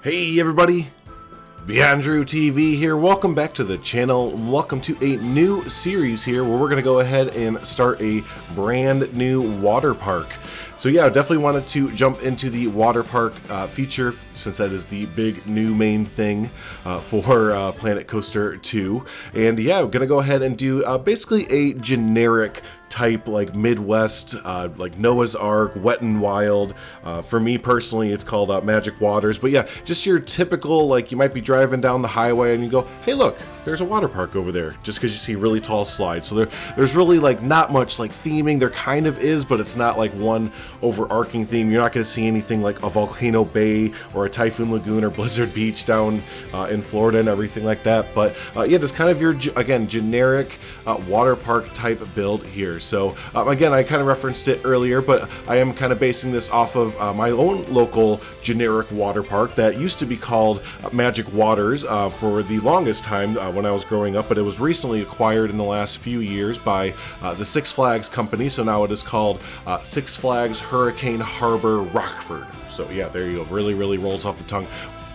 Hey everybody, BeyondDrewTV here. Welcome back to the channel. Welcome to a new series here where we're going to go ahead and start a brand new water park. So yeah, I definitely wanted to jump into the water park feature since that is the big new main thing for Planet Coaster 2. And yeah, I'm going to go ahead and do basically a generic type like Midwest, like Noah's Ark, Wet and Wild. For me personally, it's called Magic Waters. But yeah, just your typical, like you might be driving down the highway and you go, hey look, there's a water park over there, just because you see really tall slides. So there's really like not much like theming. There kind of is, but it's not like one overarching theme. You're not going to see anything like a Volcano Bay or a Typhoon Lagoon or Blizzard Beach down in Florida and everything like that. But yeah, just kind of your, again, generic water park type build here. So again, I kind of referenced it earlier, but I am kind of basing this off of my own local generic water park that used to be called Magic Waters for the longest time when I was growing up, but it was recently acquired in the last few years by the Six Flags company. So now it is called Six Flags Hurricane Harbor Rockford. So yeah, there you go. Really rolls off the tongue.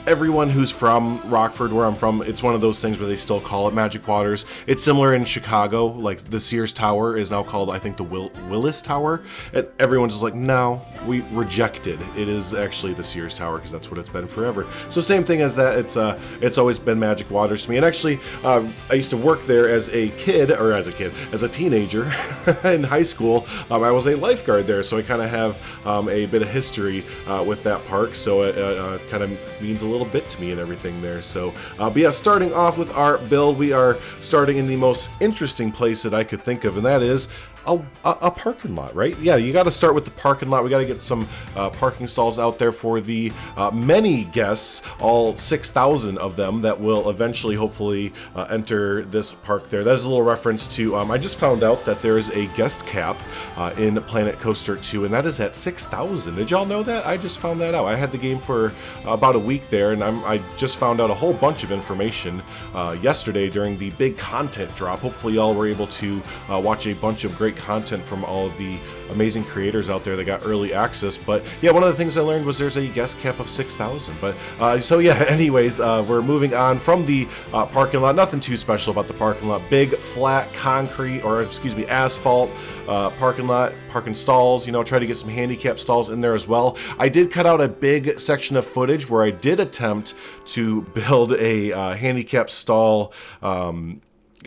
Everyone who's from Rockford, where I'm from, it's one of those things where they still call it Magic Waters. It's similar in Chicago, like the Sears Tower is now called, I think, the Willis Tower. And everyone's just like, no, we reject it. It is actually the Sears Tower because that's what it's been forever. So same thing as that. It's always been Magic Waters to me. And actually, I used to work there as a teenager in high school. I was a lifeguard there, so I kind of have a bit of history with that park. So it kind of means a little bit to me and everything there. So but yeah, starting off with our build, we are starting in the most interesting place that I could think of, and that is a parking lot, right? Yeah, you got to start with the parking lot. We got to get some parking stalls out there for the many guests, all 6,000 of them that will eventually, hopefully, enter this park there. That is a little reference to, I just found out that there is a guest cap in Planet Coaster 2, and that is at 6,000. Did y'all know that? I just found that out. I had the game for about a week there, and I just found out a whole bunch of information yesterday during the big content drop. Hopefully y'all were able to watch a bunch of great content from all of the amazing creators out there that got early access. But yeah, one of the things I learned was there's a guest cap of 6,000. But so yeah, anyways, we're moving on from the parking lot. Nothing too special about the parking lot. Big flat concrete, or excuse me, asphalt parking lot, parking stalls. You know, try to get some handicap stalls in there as well. I did cut out a big section of footage where I did attempt to build a handicap stall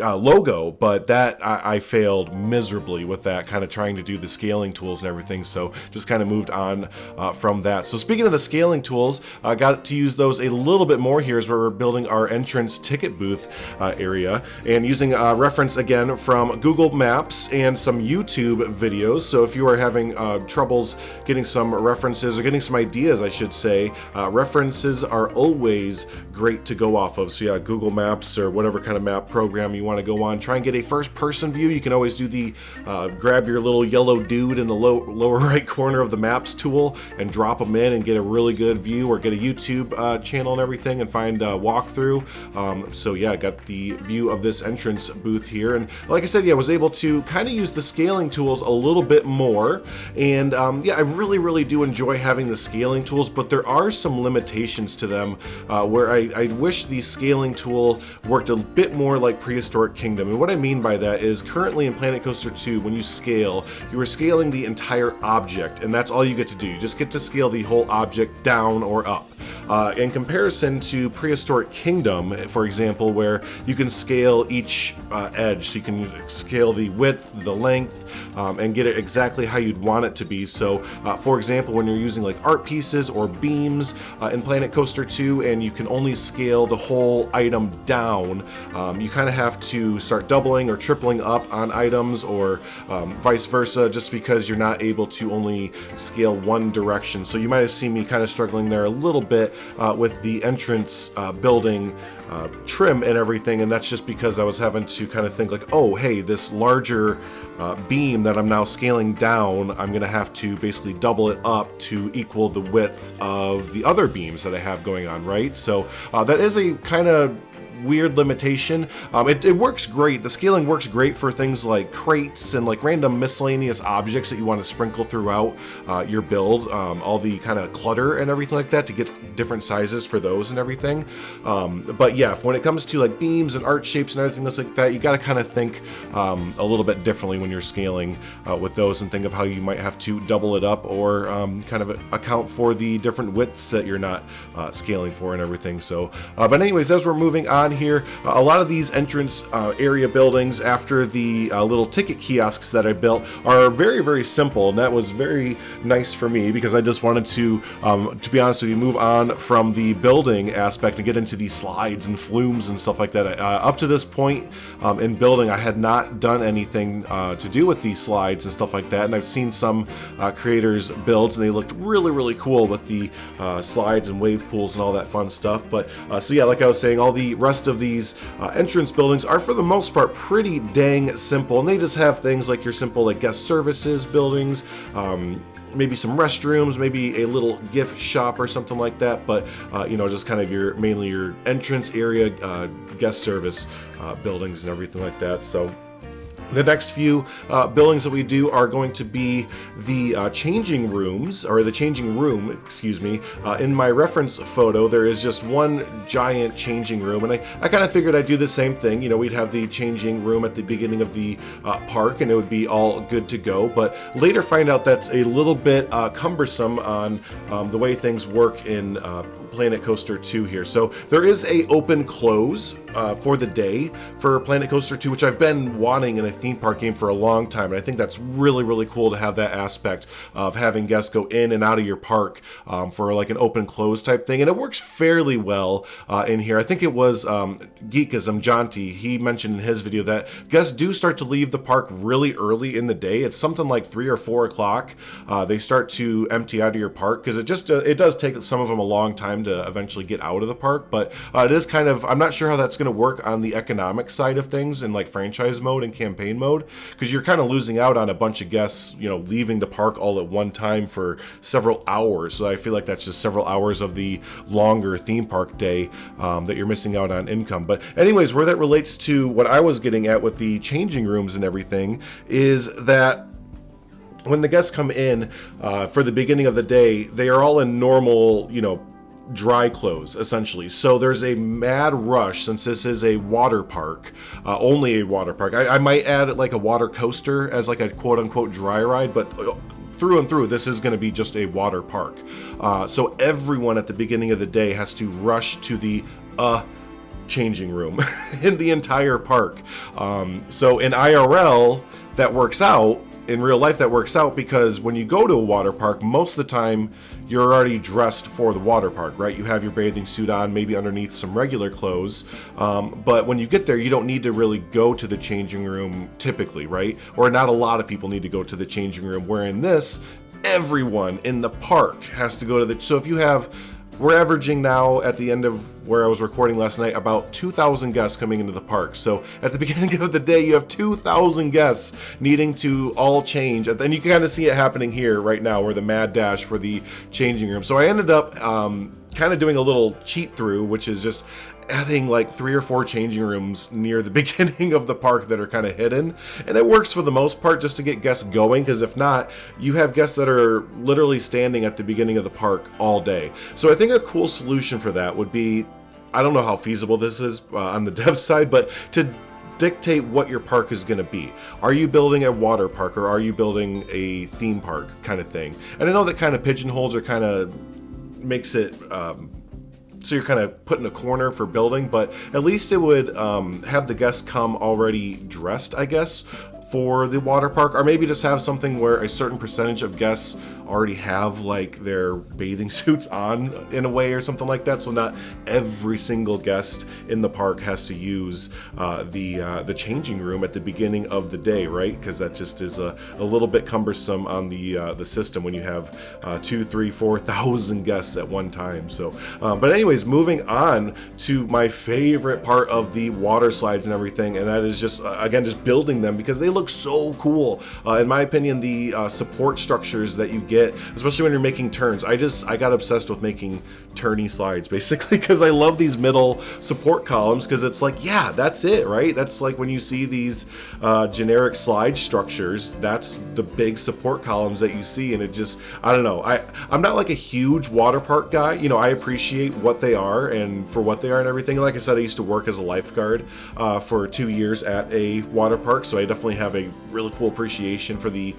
logo, but that I failed miserably with that, kind of trying to do the scaling tools and everything, so just kind of moved on from that. So speaking of the scaling tools, I got to use those a little bit more here as where we're building our entrance ticket booth area, and using reference again from Google Maps and some YouTube videos. So if you are having troubles getting some references, or getting some ideas, I should say, references are always great to go off of. So yeah, Google Maps or whatever kind of map program you want to go on, try and get a first person view. You can always do the grab your little yellow dude in the lower right corner of the maps tool and drop them in and get a really good view, or get a YouTube channel and everything and find a walkthrough. So yeah, I got the view of this entrance booth here, and like I said, yeah, I was able to kind of use the scaling tools a little bit more. And yeah, I really do enjoy having the scaling tools, but there are some limitations to them where I wish the scaling tool worked a bit more like Prehistoric Kingdom. And what I mean by that is, currently in Planet Coaster 2, when you scale, you are scaling the entire object, and that's all you get to do. You just get to scale the whole object down or up. In comparison to Prehistoric Kingdom, for example, where you can scale each edge, so you can scale the width, the length, and get it exactly how you'd want it to be. So, for example, when you're using like art pieces or beams in Planet Coaster 2, and you can only scale the whole item down, you kind of have to start doubling or tripling up on items, or vice versa, just because you're not able to only scale one direction. So you might have seen me kind of struggling there a little bit with the entrance building trim and everything, and that's just because I was having to kind of think like, oh hey, this larger beam that I'm now scaling down, I'm gonna have to basically double it up to equal the width of the other beams that I have going on, right? So that is a kind of weird limitation. It works great. The scaling works great for things like crates and like random miscellaneous objects that you want to sprinkle throughout your build, all the kind of clutter and everything like that, to get different sizes for those and everything. But yeah, when it comes to like beams and arch shapes and everything else like that, you got to kind of think a little bit differently when you're scaling with those, and think of how you might have to double it up, or kind of account for the different widths that you're not scaling for and everything. So but anyways, as we're moving on here, a lot of these entrance area buildings after the little ticket kiosks that I built are very, very simple, and that was very nice for me, because I just wanted to be honest with you, move on from the building aspect and get into these slides and flumes and stuff like that. Up to this point in building, I had not done anything to do with these slides and stuff like that, and I've seen some creators' builds, and they looked really, really cool with the slides and wave pools and all that fun stuff. But so yeah, like I was saying, all the rest of these entrance buildings are for the most part pretty dang simple, and they just have things like your simple like guest services buildings, maybe some restrooms, maybe a little gift shop or something like that, but you know, just kind of mainly your entrance area, guest service buildings and everything like that. So the next few buildings that we do are going to be the changing rooms, or the changing room, excuse me. In my reference photo, there is just one giant changing room, and I kind of figured I'd do the same thing. You know, we'd have the changing room at the beginning of the park, and it would be all good to go, but later find out that's a little bit cumbersome on the way things work in Planet Coaster 2 here. So there is a open close for the day for Planet Coaster 2, which I've been wanting in a theme park game for a long time, and I think that's really, really cool to have that aspect of having guests go in and out of your park for like an open close type thing, and it works fairly well in here. I think it was Geekism Jonty, he mentioned in his video that guests do start to leave the park really early in the day. It's something like 3 or 4 o'clock. They start to empty out of your park, because it does take some of them a long time to eventually get out of the park, but it is kind of, I'm not sure how that's going to work on the economic side of things in like franchise mode and campaign mode, because you're kind of losing out on a bunch of guests, you know, leaving the park all at one time for several hours. So I feel like that's just several hours of the longer theme park day that you're missing out on income. But anyways, where that relates to what I was getting at with the changing rooms and everything is that when the guests come in for the beginning of the day, they are all in normal, you know, dry clothes essentially. So there's a mad rush, since this is a water park, only a water park. I might add like a water coaster as like a quote unquote dry ride, but through and through, this is going to be just a water park. So everyone at the beginning of the day has to rush to the changing room in the entire park. So in IRL, that works out. In real life, that works out, because when you go to a water park, most of the time you're already dressed for the water park, right? You have your bathing suit on, maybe underneath some regular clothes, but when you get there, you don't need to really go to the changing room typically, right? Or not a lot of people need to go to the changing room, where in this, everyone in the park has to go to the, so if you have, we're averaging now at the end of where I was recording last night about 2,000 guests coming into the park. So at the beginning of the day, you have 2,000 guests needing to all change. And then you can kind of see it happening here right now, where the mad dash for the changing room. So I ended up kind of doing a little cheat through, which is just adding like 3 or 4 changing rooms near the beginning of the park that are kind of hidden, and it works for the most part just to get guests going, because if not, you have guests that are literally standing at the beginning of the park all day. So I think a cool solution for that would be, I don't know how feasible this is on the dev side, but to dictate what your park is going to be. Are you building a water park, or are you building a theme park kind of thing? And I know that kind of pigeonholes or kind of makes it so you're kind of put in a corner for building, but at least it would have the guests come already dressed, I guess, for the water park, or maybe just have something where a certain percentage of guests already have like their bathing suits on in a way or something like that, so not every single guest in the park has to use the changing room at the beginning of the day, right? Because that just is a little bit cumbersome on the system when you have 2,000, 3,000, 4,000 guests at one time. So but anyways, moving on to my favorite part of the water slides and everything, and that is just again just building them, because they look so cool. In my opinion, the support structures that you get get, especially when you're making turns. I got obsessed with making turny slides basically because I love these middle support columns, because it's like, yeah, that's it, right? That's like when you see these generic slide structures, that's the big support columns that you see, and it just, I don't know. I'm not like a huge water park guy. You know, I appreciate what they are and for what they are and everything. Like I said, I used to work as a lifeguard for 2 years at a water park, so I definitely have a really cool appreciation for the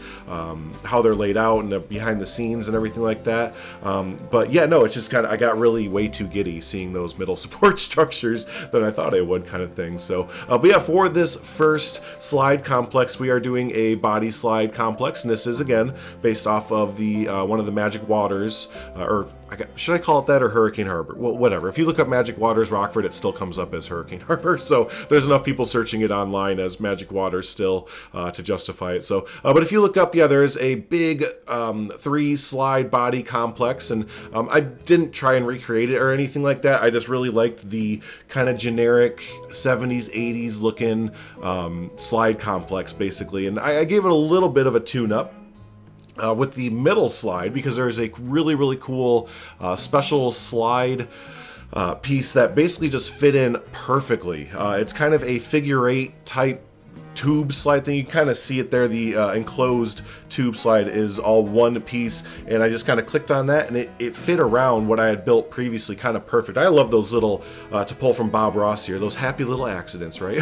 how they're laid out and the behind the scenes and everything like that. But yeah, no, it's just kind of, I got really way too giddy seeing those middle support structures than I thought I would, kind of thing. So, but yeah, for this first slide complex, we are doing a body slide complex, and this is again based off of the one of the Magic Waters, or should I call it that, or Hurricane Harbor? Well, whatever. If you look up Magic Waters Rockford, it still comes up as Hurricane Harbor. So there's enough people searching it online as Magic Waters still to justify it. So, but if you look up, yeah, there's a big 3 slide body complex, and I didn't try and recreate it or anything like that. I just really liked the kind of generic 70s, 80s looking slide complex, basically. And I gave it a little bit of a tune-up with the middle slide, because there's a really cool special slide piece that basically just fit in perfectly. It's kind of a figure 8 type tube slide thing. You kind of see it there. The enclosed tube slide is all one piece, and I just kind of clicked on that, and it fit around what I had built previously kind of perfect. I love those little, to pull from Bob Ross here, those happy little accidents, right?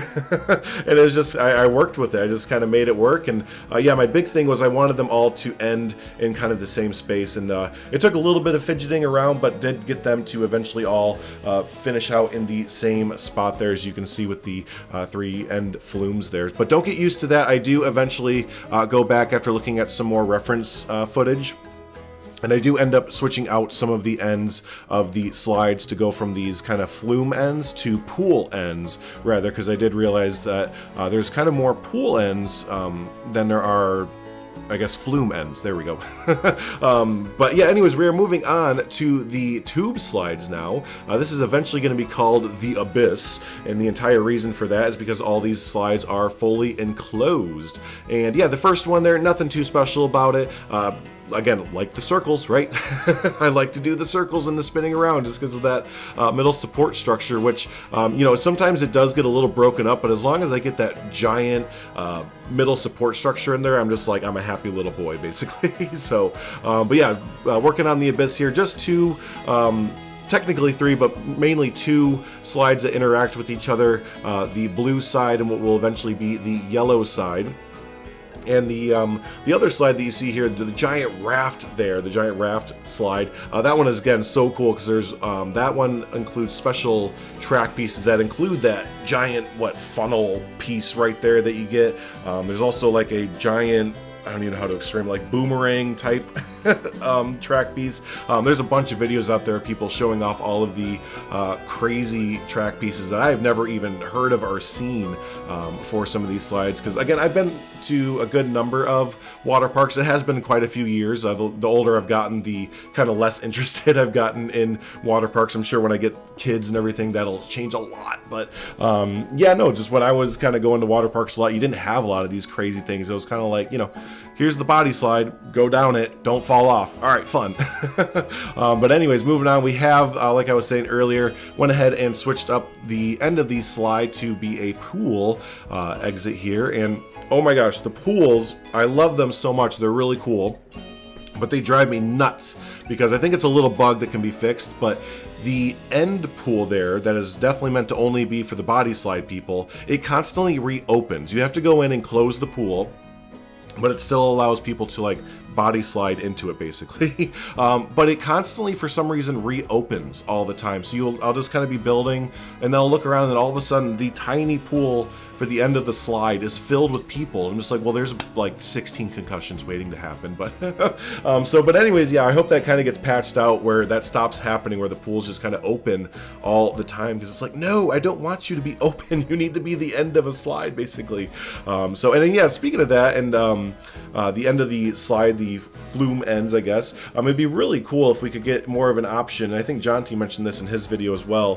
And it was just, I worked with it. I just kind of made it work, and yeah, my big thing was I wanted them all to end in kind of the same space, and it took a little bit of fidgeting around, but did get them to eventually all finish out in the same spot there, as you can see with the 3 end flumes there. But don't get used to that. I do eventually go back after looking at some more reference footage, and I do end up switching out some of the ends of the slides to go from these kind of flume ends to pool ends, rather, because I did realize that there's kind of more pool ends than there are, I guess, flume ends. There we go. But yeah, anyways, we are moving on to the tube slides now. This is eventually going to be called the Abyss, and the entire reason for that is because all these slides are fully enclosed. And yeah, the first one there, nothing too special about it. Again, like the circles, right? I like to do the circles and the spinning around just because of that middle support structure, which, you know, sometimes it does get a little broken up, but as long as I get that giant middle support structure in there, I'm just like, I'm a happy little boy, basically. So, but yeah, working on the Abyss here, just 2, technically 3, but mainly 2 slides that interact with each other, the blue side and what will eventually be the yellow side. And the other slide that you see here, the giant raft there, the giant raft slide, that one is, again, so cool, because there's that one includes special track pieces that include that giant, funnel piece right there that you get. There's also like a giant, I don't even know how to explain, like boomerang type track piece. There's a bunch of videos out there of people showing off all of the crazy track pieces that I've never even heard of or seen for some of these slides, because again, I've been to a good number of water parks. It has been quite a few years. The older I've gotten, the kind of less interested I've gotten in water parks. I'm sure when I get kids and everything, that'll change a lot. But yeah, no, just when I was kind of going to water parks a lot, you didn't have a lot of these crazy things. It was kind of like, you know, here's the body slide, go down it, don't fall off. All right, fun. But anyways, moving on, we have, like I was saying earlier, went ahead and switched up the end of the slide to be a pool exit here. And oh my gosh, the pools, I love them so much. They're really cool, but they drive me nuts because I think it's a little bug that can be fixed. But the end pool there, that is definitely meant to only be for the body slide people, it constantly reopens. You have to go in and close the pool, but it still allows people to like body slide into it, basically. But it constantly, for some reason, reopens all the time. So I'll just kind of be building, and then I'll look around, and all of a sudden, the tiny pool for the end of the slide is filled with people. I'm just like, well, there's like 16 concussions waiting to happen. But but anyways, yeah, I hope that kind of gets patched out where that stops happening, where the pools just kind of open all the time, because it's like, no, I don't want you to be open. You need to be the end of a slide, basically. And then, yeah, speaking of that, and the end of the slide, the the flume ends, I guess. It'd be really cool if we could get more of an option. I think John T mentioned this in his video as well,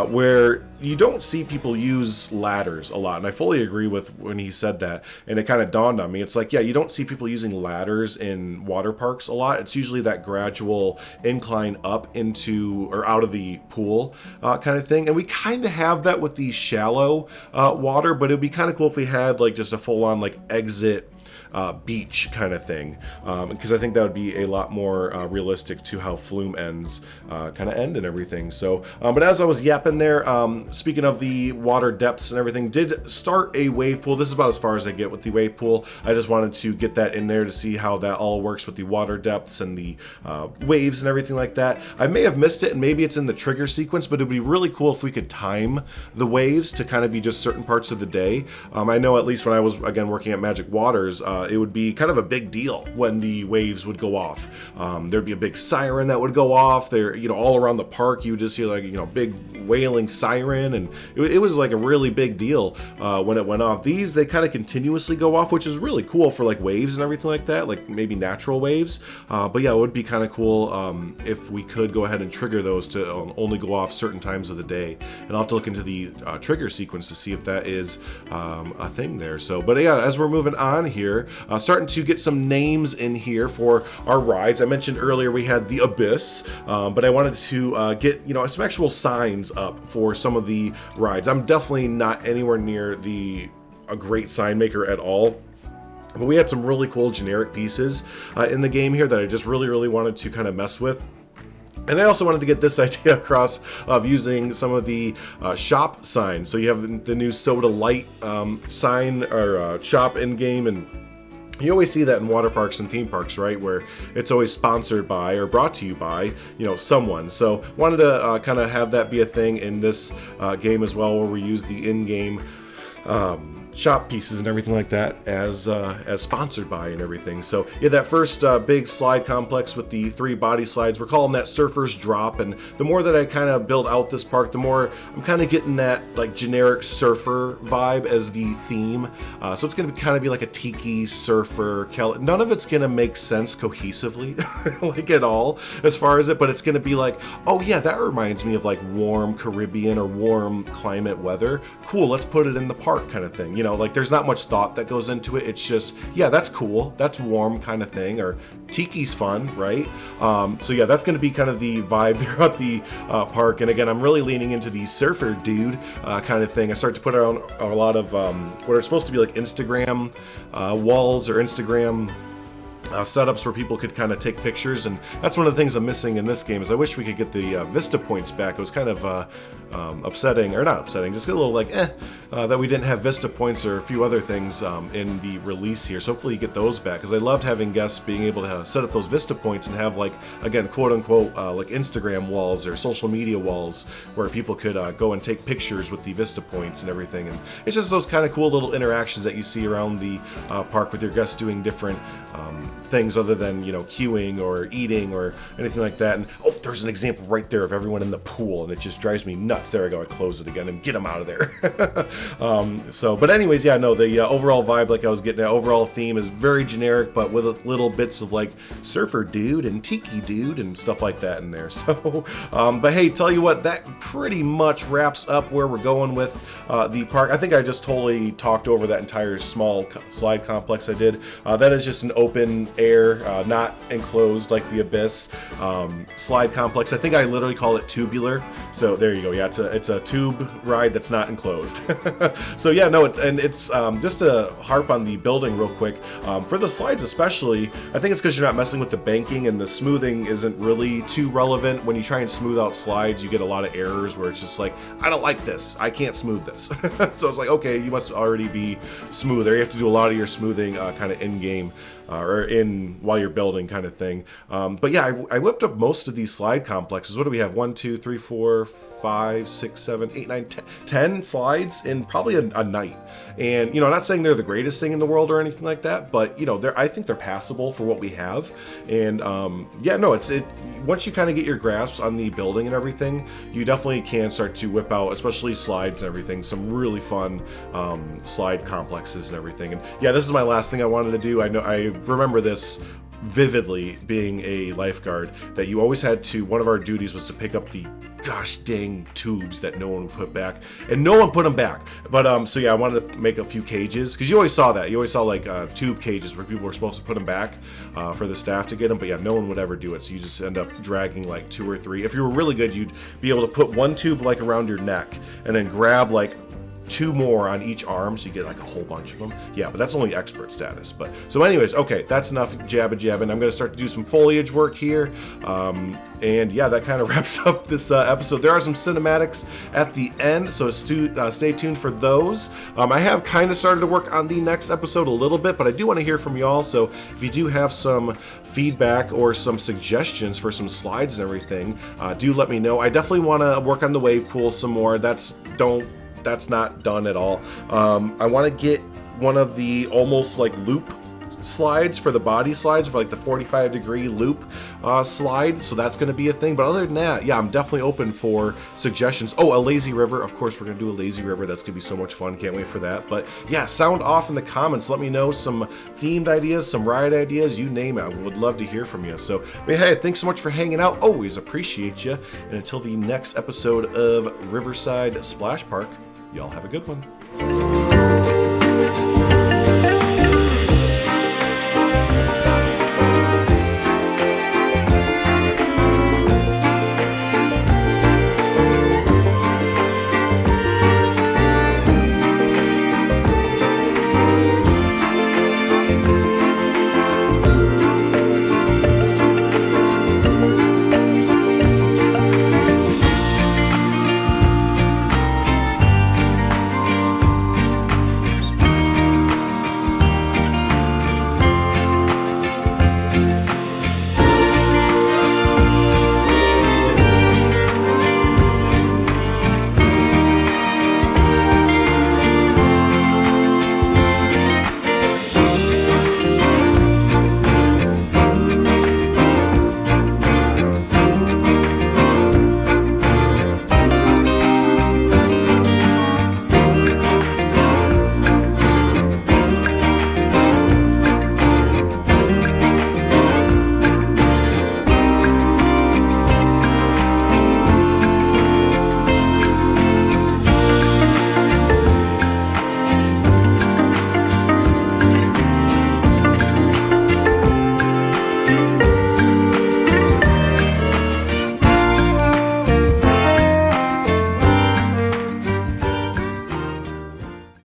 where you don't see people use ladders a lot, and I fully agree with when he said that, and it kind of dawned on me. It's like, yeah, you don't see people using ladders in water parks a lot. It's usually that gradual incline up into or out of the pool kind of thing, and we kind of have that with the shallow water, but it'd be kind of cool if we had like just a full-on like exit beach kind of thing, because I think that would be a lot more realistic to how flume ends kind of end and everything. So, but as I was yapping there, speaking of the water depths and everything, did start a wave pool. This is about as far as I get with the wave pool. I just wanted to get that in there to see how that all works with the water depths and the waves and everything like that. I may have missed it, and maybe it's in the trigger sequence, but it'd be really cool if we could time the waves to kind of be just certain parts of the day. I know at least when I was, again, working at Magic Waters, it would be kind of a big deal when the waves would go off. There'd be a big siren that would go off there, all around the park. You would just hear like, big wailing siren, and it was like a really big deal when it went off. These, they kind of continuously go off, which is really cool for like waves and everything like that, like maybe natural waves. But yeah, it would be kind of cool if we could go ahead and trigger those to only go off certain times of the day. And I'll have to look into the trigger sequence to see if that is a thing there. So, but yeah, as we're moving on here, starting to get some names in here for our rides. I mentioned earlier we had the Abyss, but I wanted to get some actual signs up for some of the rides. I'm definitely not anywhere near a great sign maker at all. But we had some really cool generic pieces in the game here that I just really wanted to kind of mess with. And I also wanted to get this idea across of using some of the shop signs. So you have the new Soda Light sign or shop in game, and you always see that in water parks and theme parks, right? Where it's always sponsored by or brought to you by, someone. So wanted to kind of have that be a thing in this game as well, where we use the in-game shop pieces and everything like that as sponsored by and everything. So yeah, that first big slide complex with the 3 body slides, we're calling that Surfer's Drop, and the more that I kind of build out this park, the more I'm kind of getting that like generic surfer vibe as the theme. So it's going to kind of be like a tiki surfer. None of it's going to make sense cohesively like at all as far as it, but it's going to be like, oh yeah, that reminds me of like warm Caribbean or warm climate weather. Cool, let's put it in the park kind of thing. Like there's not much thought that goes into it. It's just, yeah, that's cool, that's warm kind of thing, or tiki's fun, right? So yeah, that's going to be kind of the vibe throughout the park. And again, I'm really leaning into the surfer dude kind of thing. I start to put around a lot of what are supposed to be like Instagram walls or Instagram setups where people could kind of take pictures, and that's one of the things I'm missing in this game. Is I wish we could get the Vista points back. It was kind of upsetting, or not upsetting, just a little like that we didn't have Vista points or a few other things in the release here. So hopefully you get those back, because I loved having guests being able to set up those Vista points and have, like, again, quote unquote like Instagram walls or social media walls where people could go and take pictures with the Vista points and everything. And it's just those kind of cool little interactions that you see around the park with your guests doing different things other than queuing or eating or anything like that. And oh, there's an example right there of everyone in the pool, and it just drives me nuts. There I go, I close it again and get them out of there. But anyways, yeah, no, the overall vibe, like I was getting at, overall theme is very generic, but with little bits of like surfer dude and tiki dude and stuff like that in there. So but hey, tell you what, that pretty much wraps up where we're going with the park. I think I just totally talked over that entire small slide complex I did. That is just an open air, not enclosed like the Abyss slide complex. I think I literally call it tubular. So there you go. Yeah, it's a tube ride that's not enclosed. So yeah, no, it's just to harp on the building real quick. For the slides especially, I think it's because you're not messing with the banking, and the smoothing isn't really too relevant. When you try and smooth out slides, you get a lot of errors where it's just like, I don't like this, I can't smooth this. So it's like, okay, you must already be smoother. You have to do a lot of your smoothing kind of in-game. Or in while you're building kind of thing. But yeah, I whipped up most of these slide complexes. What do we have? 1, 2, 3, 4, 5, 6, 7, 8, 9, 10 slides in probably a night. And I'm not saying they're the greatest thing in the world or anything like that, but I think they're passable for what we have. And yeah, no, once you kind of get your grasp on the building and everything, you definitely can start to whip out, especially slides and everything, some really fun slide complexes and everything. And yeah, this is my last thing I wanted to do. I know I remember this vividly being a lifeguard that you always had to, one of our duties was to pick up the gosh dang tubes that no one would put back, and no one put them back. But so yeah, I wanted to make a few cages, because you always saw that. You always saw like tube cages where people were supposed to put them back for the staff to get them, but yeah, no one would ever do it, so you just end up dragging like 2 or 3. If you were really good, you'd be able to put one tube like around your neck and then grab like 2 more on each arm, so you get like a whole bunch of them. Yeah, but that's only expert status. But so anyways, okay, that's enough jabbing. I'm gonna start to do some foliage work here, and yeah, that kind of wraps up this episode. There are some cinematics at the end, so stay tuned for those. I have kind of started to work on the next episode a little bit, but I do want to hear from y'all, so if you do have some feedback or some suggestions for some slides and everything, do let me know. I definitely want to work on the wave pool some more. That's not done at all. I want to get one of the almost like loop slides for the body slides, for like the 45-degree loop slide, so that's going to be a thing. But other than that, yeah, I'm definitely open for suggestions. Oh, a lazy river, of course we're going to do a lazy river. That's going to be so much fun. Can't wait for that. But yeah, sound off in the comments. Let me know some themed ideas, some ride ideas, you name it. I would love to hear from you. So hey, thanks so much for hanging out. Always appreciate you. And until the next episode of Riverside Splash Park, y'all have a good one.